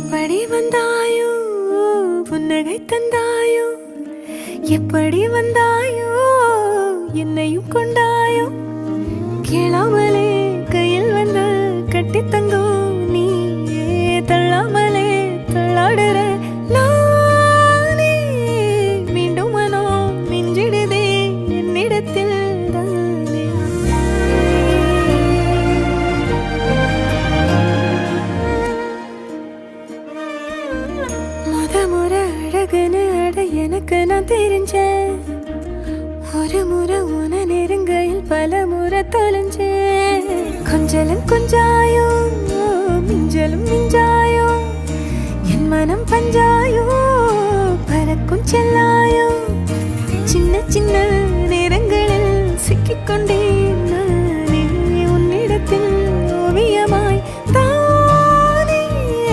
எப்படி வந்தாயோ புன்னகை தந்தாயோ எப்படி வந்தாயோ என்னையும் கொண்டாயோ கேளாமலே கையில் வந்து கட்டி தங்கும் நீ தள்ளாமலே தள்ளாடுற நானே மீண்டும் மனோ மிஞ்சிடுதே என்னிடத்தில் தானே முறை அழகுன்னு அட எனக்கு நான் தெரிஞ்சேன் ஒரு முறை உன நெருங்கையில் பல முறை தொலைஞ்சேன் கொஞ்சலும் கொஞ்சாயோ மிஞ்சலும் மிஞ்சாயோ என் மனம் பஞ்சாயோ பறக்கும் செல்லாயோ சின்ன சின்ன நேரங்களில் சிக்கிக்கொண்டே